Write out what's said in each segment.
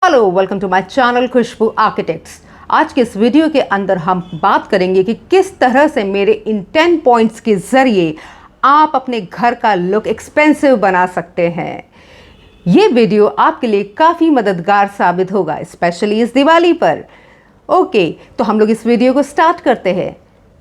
Hello, welcome to my channel Khushboo architects. आज के इस वीडियो के अंदर हम बात करेंगे कि किस तरह से मेरे इन 10 पॉइंट्स के ज़रिए आप अपने घर का लुक एक्सपेंसिव बना सकते हैं। ये वीडियो आपके लिए काफ़ी मददगार साबित होगा, स्पेशली इस दिवाली पर। ओके, तो हम लोग इस वीडियो को स्टार्ट करते हैं।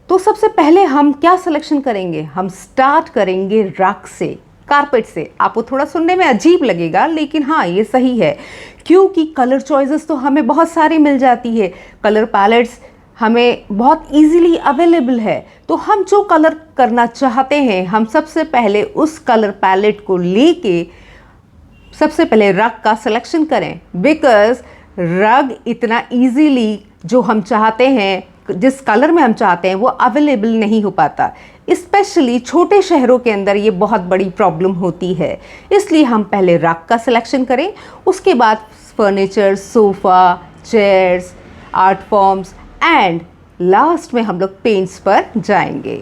तो सबसे पहले हम क्या सिलेक्शन करेंगे? हम स्टार्ट करेंगे रग से, कारपेट से। आपको थोड़ा सुनने में अजीब लगेगा, लेकिन हाँ, ये सही है, क्योंकि कलर चॉइसेस तो हमें बहुत सारी मिल जाती है। कलर पैलेट्स हमें बहुत इजीली अवेलेबल है। तो हम जो कलर करना चाहते हैं, हम सबसे पहले उस कलर पैलेट को लेके सबसे पहले रग का सिलेक्शन करें, बिकॉज रग इतना इजीली जो हम चाहते हैं, जिस कलर में हम चाहते हैं, वो अवेलेबल नहीं हो पाता। स्पेशली छोटे शहरों के अंदर ये बहुत बड़ी प्रॉब्लम होती है। इसलिए हम पहले रग का सिलेक्शन करें, उसके बाद furniture, sofa, chairs, art forms and last में हम लोग पेंट्स पर जाएंगे।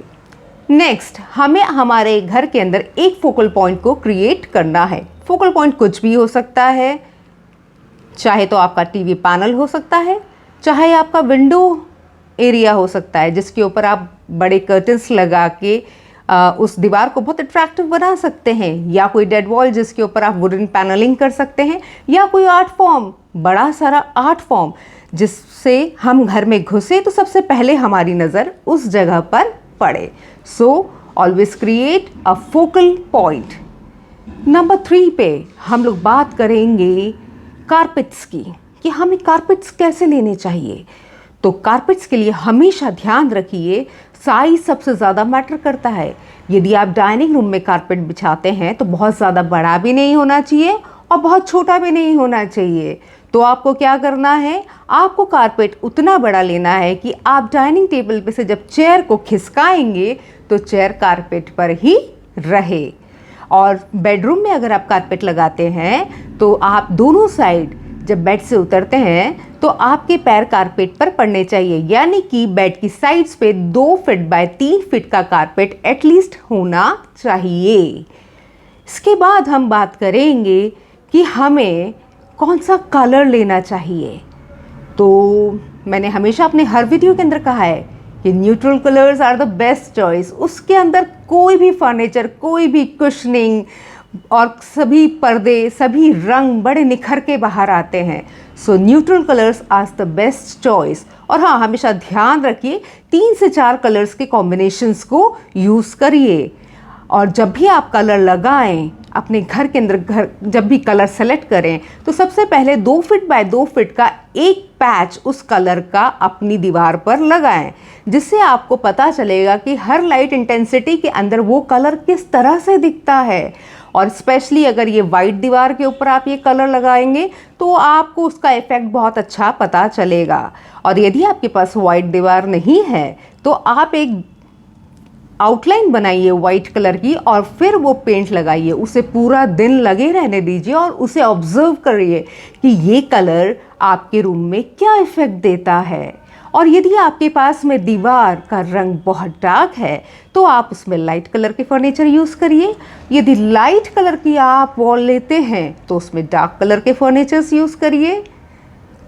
नेक्स्ट, हमें हमारे घर के अंदर एक फोकल पॉइंट को क्रिएट करना है। फोकल पॉइंट कुछ भी हो सकता है, चाहे तो आपका टीवी पैनल हो सकता है, चाहे आपका विंडो एरिया हो सकता है, जिसके ऊपर आप बड़े कर्टन्स लगा के उस दीवार को बहुत अट्रैक्टिव बना सकते हैं, या कोई डेड वॉल जिसके ऊपर आप वुडन पैनलिंग कर सकते हैं, या कोई आर्ट फॉर्म, बड़ा सारा आर्ट फॉर्म जिससे हम घर में घुसे तो सबसे पहले हमारी नज़र उस जगह पर पड़े। So always create a focal point. Number 3 पे हम लोग बात करेंगे कारपेट्स की, कि हमें कारपेट्स कैसे लेने चाहिए। तो कारपेट्स के लिए हमेशा ध्यान रखिए, साइज सबसे ज़्यादा मैटर करता है। यदि आप डाइनिंग रूम में कारपेट बिछाते हैं तो बहुत ज़्यादा बड़ा भी नहीं होना चाहिए और बहुत छोटा भी नहीं होना चाहिए। तो आपको क्या करना है, आपको कारपेट उतना बड़ा लेना है कि आप डाइनिंग टेबल पे से जब चेयर को खिसकाएंगे तो चेयर कारपेट पर ही रहे। और बेडरूम में अगर आप कारपेट लगाते हैं तो आप दोनों साइड जब बेड से उतरते हैं तो आपके पैर कारपेट पर पड़ने चाहिए, यानी कि बेड की साइड्स पे 2 फीट बाय 3 फीट का कारपेट एटलीस्ट होना चाहिए। इसके बाद हम बात करेंगे कि हमें कौन सा कलर लेना चाहिए। तो मैंने हमेशा अपने हर वीडियो के अंदर कहा है कि neutral colours are the best choice. उसके अंदर कोई भी फर्नीचर, कोई भी कुशनिंग और सभी पर्दे, सभी रंग बड़े निखर के बाहर आते हैं। So neutral colours are the best choice. और हाँ, हमेशा ध्यान रखिए 3 से 4 कलर्स के कॉम्बिनेशंस को यूज़ करिए। और जब भी आप कलर लगाएं अपने घर के अंदर, जब भी कलर सेलेक्ट करें तो सबसे पहले 2 फीट बाय 2 फीट का एक पैच उस कलर का अपनी दीवार पर लगाएं, जिससे आपको पता चलेगा कि हर लाइट इंटेंसिटी के अंदर वो कलर किस तरह से दिखता है। और स्पेशली अगर ये वाइट दीवार के ऊपर आप ये कलर लगाएंगे तो आपको उसका इफ़ेक्ट बहुत अच्छा पता चलेगा। और यदि आपके पास वाइट दीवार नहीं है तो आप एक आउटलाइन बनाइए वाइट कलर की और फिर वो पेंट लगाइए। उसे पूरा दिन लगे रहने दीजिए और उसे ऑब्जर्व करिए कि ये कलर आपके रूम में क्या इफ़ेक्ट देता है। और यदि आपके पास में दीवार का रंग बहुत डार्क है तो आप उसमें लाइट कलर के फर्नीचर यूज़ करिए। यदि लाइट कलर की आप वॉल लेते हैं तो उसमें डार्क कलर के फर्नीचर्स यूज़ करिए।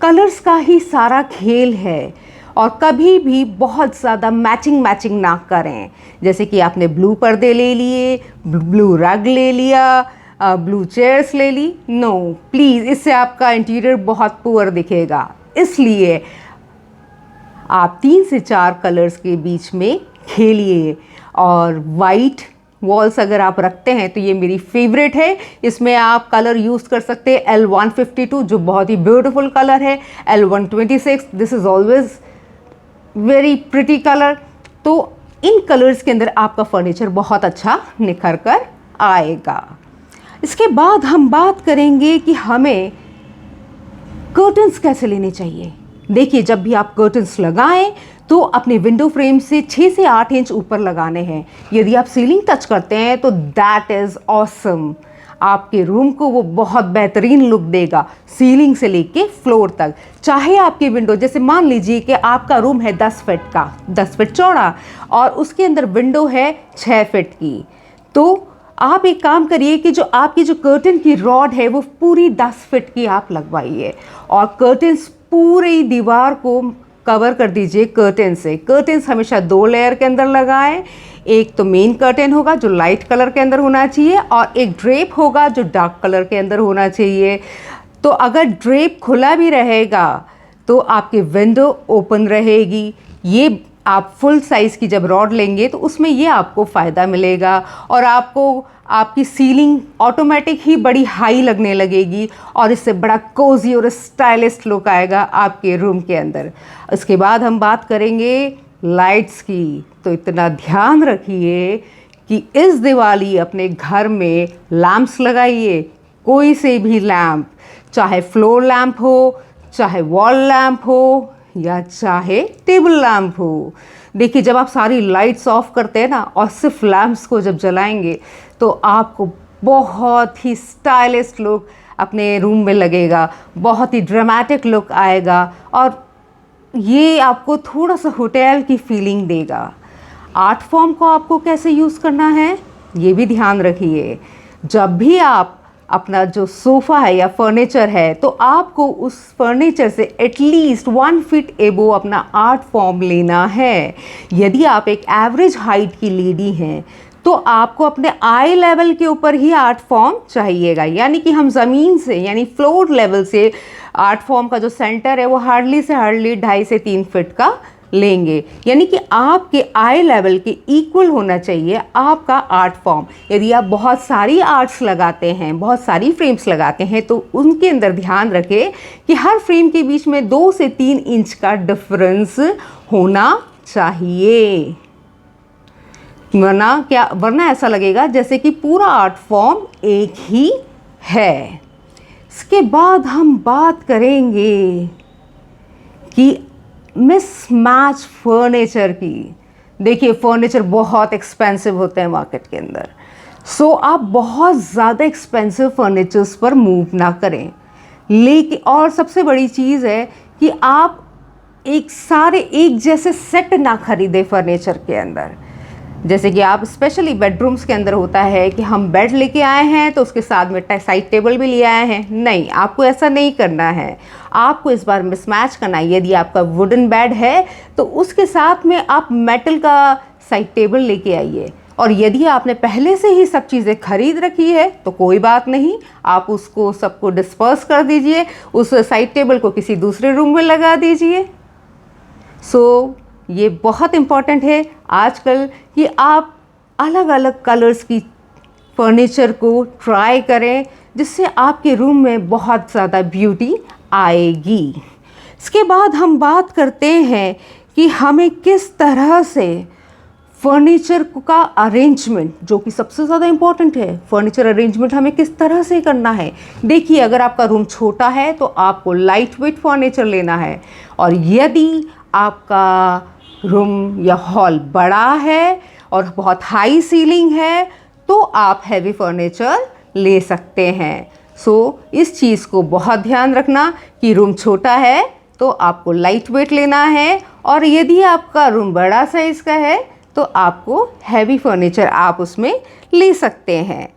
कलर्स का ही सारा खेल है। और कभी भी बहुत ज़्यादा मैचिंग ना करें। जैसे कि आपने ब्लू पर्दे ले लिए, ब्लू रग ले लिया, ब्लू चेयर्स ले ली। नो प्लीज़, इससे आपका इंटीरियर बहुत पुअर दिखेगा। इसलिए आप 3 से 4 कलर्स के बीच में खेलिए। और वाइट वॉल्स अगर आप रखते हैं तो ये मेरी फेवरेट है। इसमें आप कलर यूज़ कर सकते हैं L152 जो बहुत ही ब्यूटीफुल कलर है, L126, this is always very pretty colour. तो इन कलर्स के अंदर आपका फर्नीचर बहुत अच्छा निखर कर आएगा। इसके बाद हम बात करेंगे कि हमें कर्टन्स कैसे लेने चाहिए। देखिए, जब भी आप कर्टन्स लगाएं तो अपने विंडो फ्रेम से 6 से 8 इंच ऊपर लगाने हैं। यदि आप सीलिंग टच करते हैं तो दैट इज़ ऑसम। आपके रूम को वो बहुत बेहतरीन लुक देगा, सीलिंग से लेके फ्लोर तक। चाहे आपकी विंडो, जैसे मान लीजिए कि आपका रूम है 10 फीट का, 10 फीट चौड़ा, और उसके अंदर विंडो है 6 फीट की, तो आप एक काम करिए कि जो आपकी जो कर्टन की रॉड है वो पूरी 10 फीट की आप लगवाइए और कर्टन्स पूरी दीवार को कवर कर दीजिए कर्टन से। कर्टन्स हमेशा 2 लेयर के अंदर लगाएं। एक तो मेन कर्टन होगा जो लाइट कलर के अंदर होना चाहिए और एक ड्रेप होगा जो डार्क कलर के अंदर होना चाहिए। तो अगर ड्रेप खुला भी रहेगा तो आपकी विंडो ओपन रहेगी। ये आप फुल साइज़ की जब रॉड लेंगे तो उसमें ये आपको फ़ायदा मिलेगा और आपको आपकी सीलिंग ऑटोमेटिक ही बड़ी हाई लगने लगेगी और इससे बड़ा कोजी और स्टाइलिश लुक आएगा आपके रूम के अंदर। इसके बाद हम बात करेंगे लाइट्स की। तो इतना ध्यान रखिए कि इस दिवाली अपने घर में लैंप्स लगाइए, कोई से भी लैंप, चाहे फ्लोर लैंप हो, चाहे वॉल लैंप हो या चाहे टेबल लैंप हो। देखिए जब आप सारी लाइट्स ऑफ करते हैं ना और सिर्फ लैंप्स को जब जलाएंगे तो आपको बहुत ही स्टाइलिश लुक अपने रूम में लगेगा, बहुत ही ड्रामेटिक लुक आएगा और ये आपको थोड़ा सा होटल की फीलिंग देगा। आर्ट फॉर्म को आपको कैसे यूज़ करना है ये भी ध्यान रखिए। जब भी आप अपना जो सोफ़ा है या फर्नीचर है तो आपको उस फर्नीचर से एटलीस्ट 1 फीट एबो अपना आर्ट फॉर्म लेना है। यदि आप एक एवरेज हाइट की लेडी हैं तो आपको अपने आई लेवल के ऊपर ही आर्ट फॉर्म चाहिएगा, यानी कि हम ज़मीन से यानी फ्लोर लेवल से आर्ट फॉर्म का जो सेंटर है वो हार्डली से हार्डली 2.5 से 3 फीट का लेंगे, यानी कि आपके आई लेवल के इक्वल होना चाहिए आपका आर्ट फॉर्म। यदि आप बहुत सारी आर्ट्स लगाते हैं, बहुत सारी फ्रेम्स लगाते हैं तो उनके अंदर ध्यान रखें कि हर फ्रेम के बीच में 2 से 3 इंच का डिफरेंस होना चाहिए, वरना ऐसा लगेगा जैसे कि पूरा आर्ट फॉर्म एक ही है। इसके बाद हम बात करेंगे कि मिसमैच फर्नीचर की। देखिए फर्नीचर बहुत एक्सपेंसिव होते हैं मार्केट के अंदर, सो आप बहुत ज़्यादा एक्सपेंसिव फर्नीचर्स पर मूव ना करें। लेकिन और सबसे बड़ी चीज़ है कि आप एक जैसे सेट ना खरीदें फर्नीचर के अंदर। जैसे कि आप स्पेशली बेडरूम्स के अंदर होता है कि हम बेड लेके आए हैं तो उसके साथ में साइड टेबल भी ले आए हैं। नहीं, आपको ऐसा नहीं करना है। आपको इस बार मिसमैच करना है। यदि आपका वुडन बेड है तो उसके साथ में आप मेटल का साइड टेबल लेके आइए, और यदि आपने पहले से ही सब चीज़ें खरीद रखी है तो कोई बात नहीं, आप उसको सबको डिस्पर्स कर दीजिए, उस साइड टेबल को किसी दूसरे रूम में लगा दीजिए। ये बहुत इम्पॉर्टेंट है आजकल कि आप अलग अलग कलर्स की फर्नीचर को ट्राई करें, जिससे आपके रूम में बहुत ज़्यादा ब्यूटी आएगी। इसके बाद हम बात करते हैं कि हमें किस तरह से फर्नीचर का अरेंजमेंट, जो कि सबसे ज़्यादा इम्पॉर्टेंट है, फर्नीचर अरेंजमेंट हमें किस तरह से करना है। देखिए अगर आपका रूम छोटा है तो आपको लाइट वेट फर्नीचर लेना है, और यदि आपका रूम या हॉल बड़ा है और बहुत हाई सीलिंग है तो आप हैवी फर्नीचर ले सकते हैं। इस चीज़ को बहुत ध्यान रखना कि रूम छोटा है तो आपको लाइट वेट लेना है, और यदि आपका रूम बड़ा साइज़ का है तो आपको हैवी फर्नीचर आप उसमें ले सकते हैं।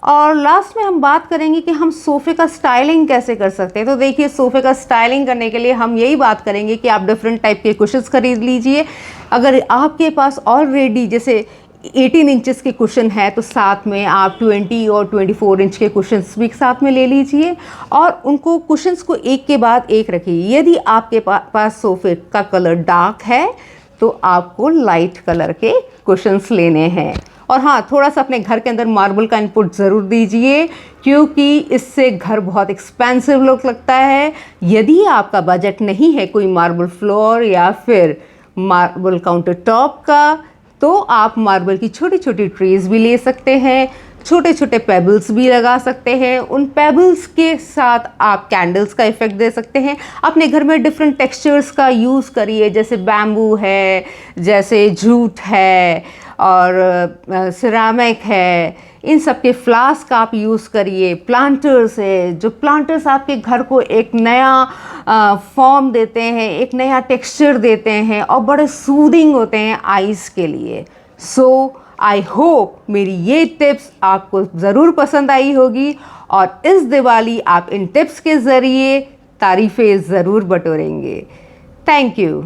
और लास्ट में हम बात करेंगे कि हम सोफ़े का स्टाइलिंग कैसे कर सकते हैं। तो देखिए सोफ़े का स्टाइलिंग करने के लिए हम यही बात करेंगे कि आप डिफरेंट टाइप के कुशन्स खरीद लीजिए। अगर आपके पास ऑलरेडी जैसे 18 इंचेस के कुशन है तो साथ में आप 20 और 24 इंच के कुशन्स भी साथ में ले लीजिए, और उनको कुशन्स को एक के बाद एक रखिए। यदि आपके पास सोफ़े का कलर डार्क है तो आपको लाइट कलर के कुशन्स लेने हैं। और हाँ, थोड़ा सा अपने घर के अंदर मार्बल का इनपुट ज़रूर दीजिए, क्योंकि इससे घर बहुत एक्सपेंसिव लुक लगता है। यदि आपका बजट नहीं है कोई मार्बल फ्लोर या फिर मार्बल काउंटर टॉप का, तो आप मार्बल की छोटी छोटी ट्रेज भी ले सकते हैं, छोटे छोटे पेबल्स भी लगा सकते हैं। उन पेबल्स के साथ आप कैंडल्स का इफ़ेक्ट दे सकते हैं। अपने घर में डिफरेंट टेक्सचर्स का यूज़ करिए, जैसे बैम्बू है, जैसे जूट है और सिरामिक है, इन सब के फ्लास्क आप यूज़ करिए। प्लांटर्स है, जो प्लांटर्स आपके घर को एक नया फॉर्म देते हैं, एक नया टेक्सचर देते हैं और बड़े सूदिंग होते हैं आइज़ के लिए। आई होप मेरी ये टिप्स आपको ज़रूर पसंद आई होगी और इस दिवाली आप इन टिप्स के ज़रिए तारीफ़ें ज़रूर बटोरेंगे। Thank you.